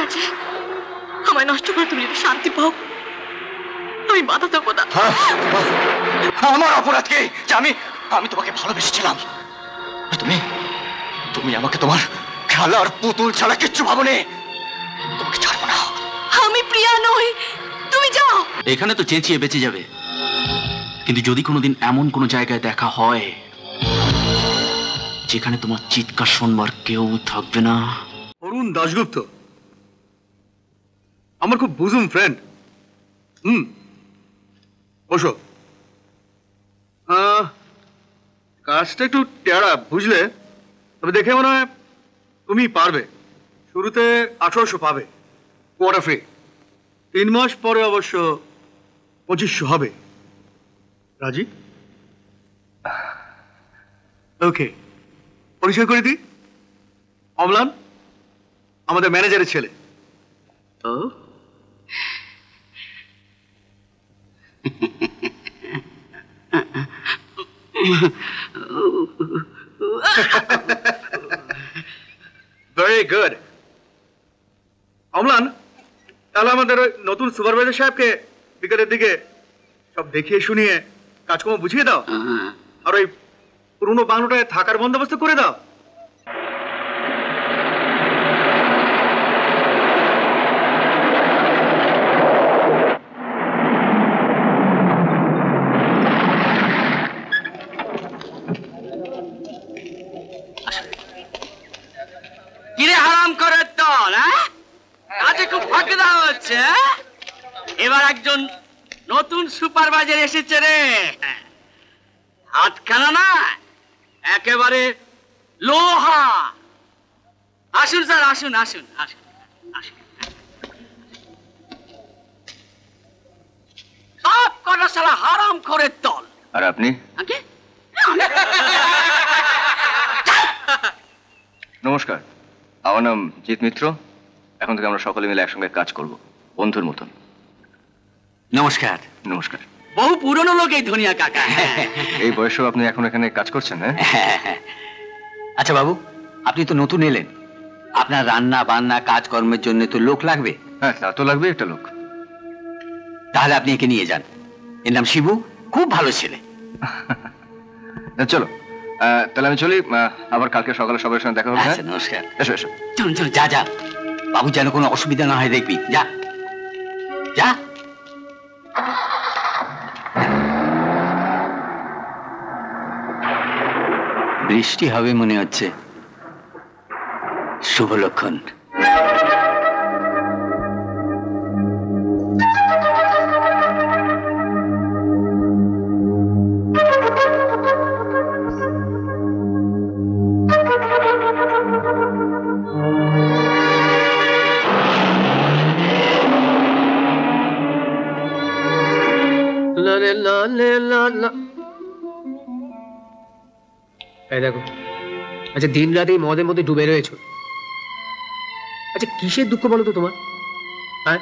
আছে, আমায় নষ্ট করে তুমি যদি শান্তি পাও, আমি বাধা দেবো না। আমার অপরাধ কি যে আমি তোমাকে ভালোবেসেছিলাম? তুমি তুমি আমাকে তোমার খেলার পুতুল ছাড়া কিচ্ছু ভাবনি। তোমাকে ছাড়বো না। আমি প্রিয়া নই, তুমি যাও। এখানে তো চেঁচিয়ে বেঁচে যাবে, কিন্তু যদি কোনোদিন এমন কোনো জায়গায় দেখা হয় যেখানে তোমার চিৎকার শুনবার কেউ থাকবে না। অরুণ দাশগুপ্ত আমার খুব বুজুম ফ্রেন্ড। বসো। কাজটা একটু টেরা বুঝলে, তবে দেখে মনে হয় তুমি পারবে। শুরুতে 1800 পাবে, কোয়ার্টার ফ্রি। 3 মাস পরে অবশ্য 2500 হবে। রাজি? ওকে, পরিচয় করে দিই, অমলান আমাদের ম্যানেজারের ছেলে। Very good. অমলান, তাহলে আমাদের ওই নতুন সুপারভাইজার সাহেবকে বিকেলের দিকে সব দেখিয়ে শুনিয়ে কাজকর্ম বুঝিয়ে দাও, আর ওই পুরনো বাংলোটায় থাকার বন্দোবস্ত করে দাও। কিরে হারাম করে দল, কাজে খুব ফাঁকি দেওয়া হচ্ছে। এবার একজন নতুন সুপারভাইজার এসেছে রে, হাতখানা না একেবারে লোহা। আসুন স্যার, আসুন আসুন আসুন আসুন। সব কটা সালা হারাম করে দল। আর আপনি? নমস্কার, আমার নাম জিৎ মিত্র। এখন থেকে আমরা সকলে মিলে একসঙ্গে কাজ করব, বন্ধুর মতন। নমস্কার। নমস্কার। বহু পুরনো লোক এই ধনিয়া কাকা। এই বয়সেও আপনি এখন এখানে কাজ করছেন? হ্যাঁ। আচ্ছা বাবু, আপনি তো নতুন এলেন, আপনার রান্না বান্না কাজকর্মের জন্য তো লোক লাগবে। হ্যাঁ, তা তো লাগবে একটা লোক। তাহলে আপনি একে নিয়ে যান, এর নাম শিবু, খুব ভালো ছেলে। চলো তাহলে আমি চলি, আবার কালকে সকালে সবার সঙ্গে দেখা হবে। আচ্ছা, নমস্কার। এসো এসো। চলুন চলুন, যা বাবু, যেন কোনো অসুবিধা না হয় দেখবি। যা যা। বৃষ্টি হবে মনে হচ্ছে, শুভ লক্ষণ। দেখো, আচ্ছা দিন রাত এই মদের মধ্যে ডুবে রয়েছো। আচ্ছা কিসের দুঃখ বলো তো তোমার? হ্যাঁ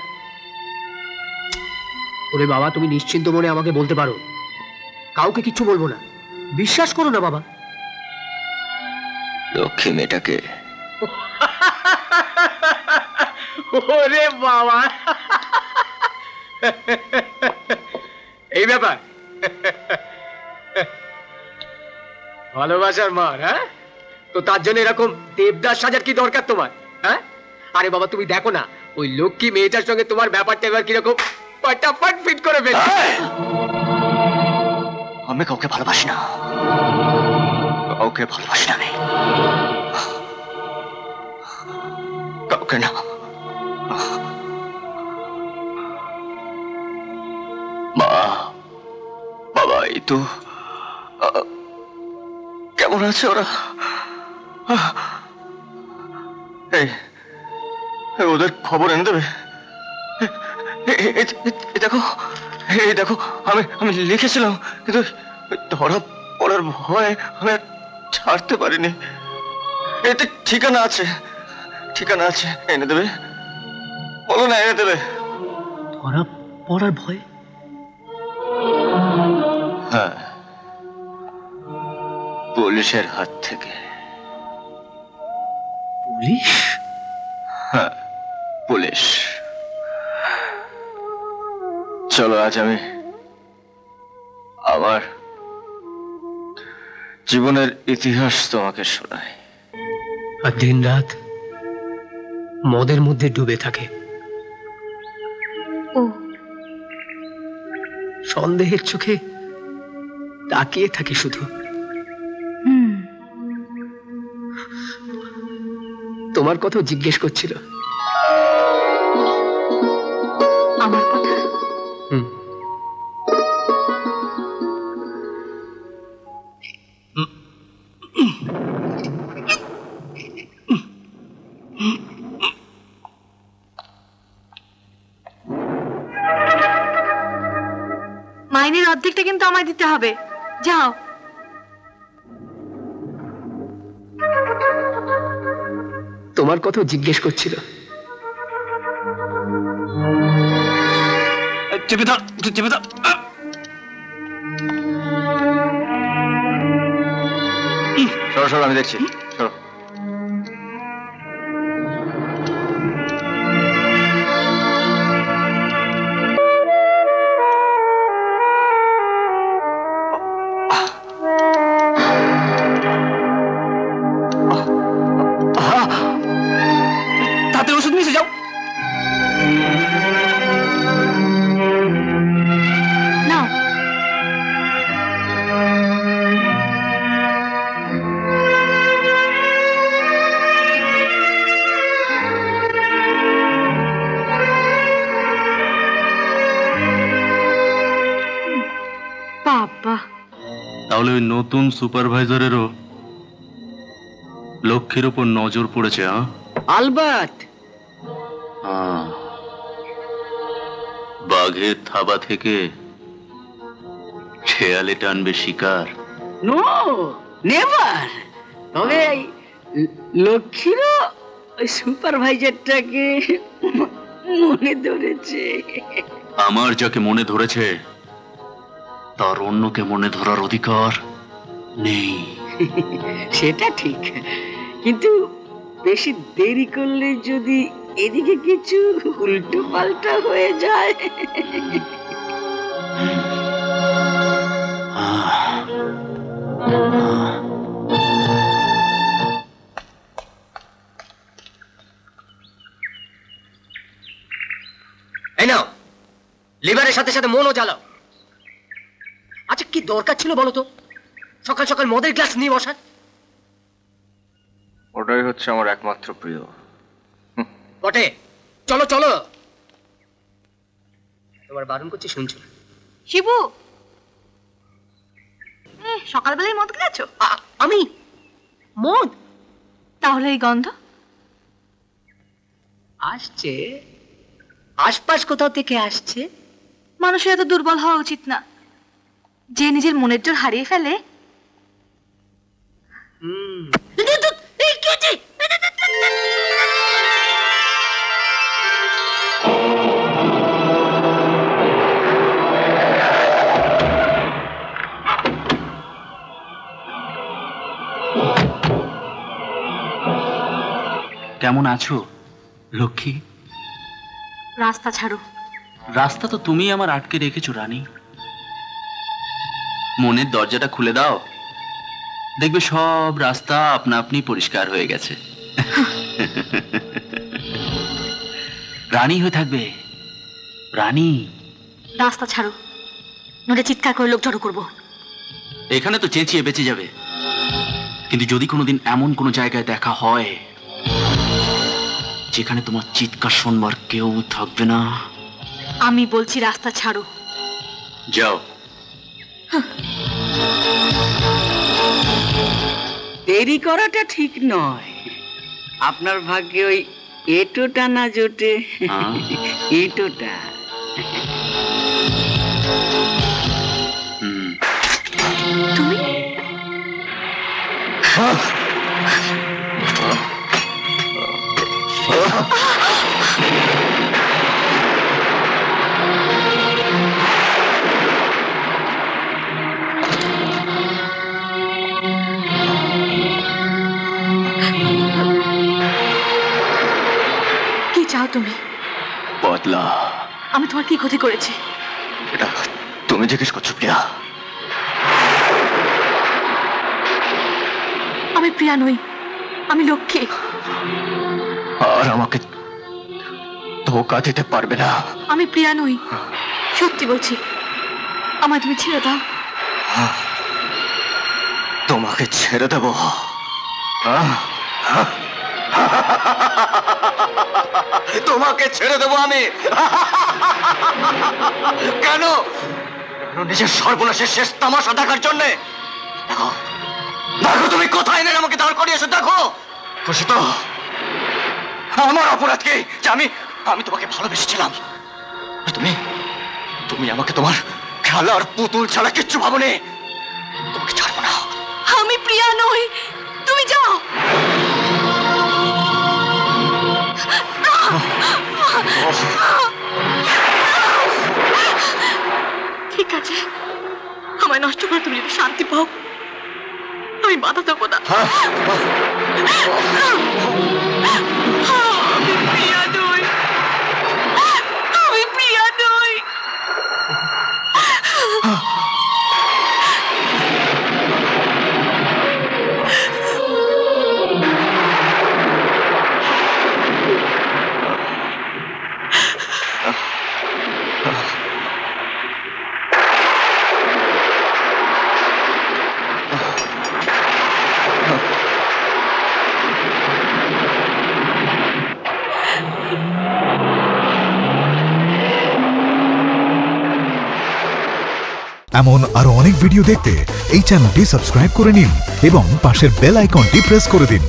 ওরে বাবা, তুমি নিশ্চিন্ত মনে আমাকে বলতে পারো, কাউকে কিচ্ছু বলবো না, বিশ্বাস করো না বাবা। লক্ষ্মী মেয়েটাকে। ওরে বাবা, এই ব্যাপার ভালোবাসার মার। হ্যাঁ, তো তার জন্য এরকম দেবদাস সাজার কি দরকার তোমার? হ্যাঁ, আরে বাবা তুমি দেখো না, ওই লক্ষ্মী মেয়েটার সঙ্গে তোমার ব্যাপারটা এবার কিরকম ফটাফট ফিট করে ফেলছে। আমি কাউকে ভালোবাসি না, কাউকে ভালোবাসি না, কাউকে না। মা বাবা এই তো কেমন আছে ওরা? এই ওদের খবর এনে দেবে। দেখো এই দেখো, আমি লিখেছিলাম, কিন্তু ধরা পড়ার ভয় আমি আর ছাড়তে পারিনি। এতে ঠিকানা আছে, ঠিকানা আছে, এনে দেবে, বলো না এনে দেবে। ধরা পড়ার ভয়? হ্যাঁ, পুলিশের হাত থেকে। পুলিশ? হ্যাঁ, পুলিশ। চলো আজ আমি আমার জীবনের ইতিহাস তোমাকে শোনাই। আর দিন রাত মদের মধ্যে ডুবে থাকে, ও সন্দেহের চোখে তাকিয়ে থাকে শুধু। তোমার কথা জিজ্ঞেস করছিল। আমার কথা? মাইনের অর্ধেকটা কিন্তু আমায় দিতে হবে। যাও। তোমার কথা জিজ্ঞেস করছিল। চেপে ধর, চেপে ধর। সরো সরো, আমি দেখছি। সরো। তাতে ওষুধ মিশে যাও। নাও। বাবা, তাহলে ওই নতুন সুপারভাইজারেরও লক্ষ্যের উপর নজর পড়েছে। আলবাত। বাঘের থাবা থেকে শেয়ালে টানবে শিকার। No never. তবে লক্ষ্মীরও ওই সুপারভাইজারটাকে মনে ধরেছে। আমার যাকে মনে ধরেছে তার অন্যকে মনে ধরার অধিকার নেই। সেটা ঠিক, কিন্তু বেশি দেরি করলে যদি এদিকে কিছু উল্টো পাল্টা হয়ে যায়। এই নাও, লিভারের সাথে সাথে মনও জ্বালাও। আচ্ছা, কি দরকার ছিল বলো তো সকাল সকাল মদের গ্লাস নিয়ে বসার? ওটাই হচ্ছে আমার একমাত্র প্রিয়। বটে, চলো চলো। তোমার বারণ করছি, শুনছো না? শিবু, সকালবেলায় মদ খেয়েছো? আমি মদ? তাহলে এই গন্ধ আসছে, আশপাশ কোথাও থেকে আসছে। মানুষের এত দুর্বল হওয়া উচিত না, যে নিজের মনের জোর হারিয়ে ফেলে। কেমন আছো লক্ষ্মী? রাস্তা ছাড়ো। রাস্তা তো তুমি আমার আটকে রেখেছো রানী। মনের দরজাটা খুলে দাও, দেখবে সব রাস্তা আপনা আপনি পরিষ্কার হয়ে গেছে। রানী হয়ে থাকবে, রানী। রাস্তা ছাড়ো, নইলে চিৎকার করে লোক জড়ো করবো। এখানে তো চেঁচিয়ে বেঁচে যাবে, কিন্তু যদি কোনোদিন এমন কোনো জায়গায় দেখা হয় যেখানে তোমার চিৎকার শুনবার কেউ থাকবে না। আমি বলছি রাস্তা ছাড়ো। যাও। দেরি করাটা ঠিক নয়। আপনার ভাগ্যে ওই এটোটা না জোটে। এটোটা। তুমি কি চাও তুমি? বদলা? আমি তোমার কি ক্ষতি করেছি? এটা তুমি জিজ্ঞেস করছো প্রিয়া? আমি প্রিয়া নই, আমি লক্ষ্মী। আর আমাকে ধোকা দিতে পারবে না। আমি প্রিয়া নই, সত্যি বলছি। আমায় তুমি ছেড়ে দাও। তোমাকে ছেড়ে দেব? তোমাকে ছেড়ে দেব আমি? কেন? নিজের সর্বনাশের শেষ তামাশা দেখার জন্যে? দেখো দেখো তুমি কোথায় এনে আমাকে দাঁড় করিয়েছো। দেখো খুশি তো? আমার অপরাধ কি যে আমি তোমাকে ভালোবেসেছিলাম? তুমি তুমি আমাকে তোমার খেলার পুতুল ছাড়া কিচ্ছু ভাবনি। তোমাকে ছাড়বো না। আমি প্রিয়া নই, তুমি যাও। ঠিক আছে, আমায় নষ্ট করে তুমি যদি শান্তি পাও, আমি বাধা দেবো না। আমি প্রিয়া নই, আমি প্রিয়া নই। এমন আরো অনেক ভিডিও দেখতে এই চ্যানেলটি সাবস্ক্রাইব করে নিন এবং পাশের বেল আইকনটি প্রেস করে দিন।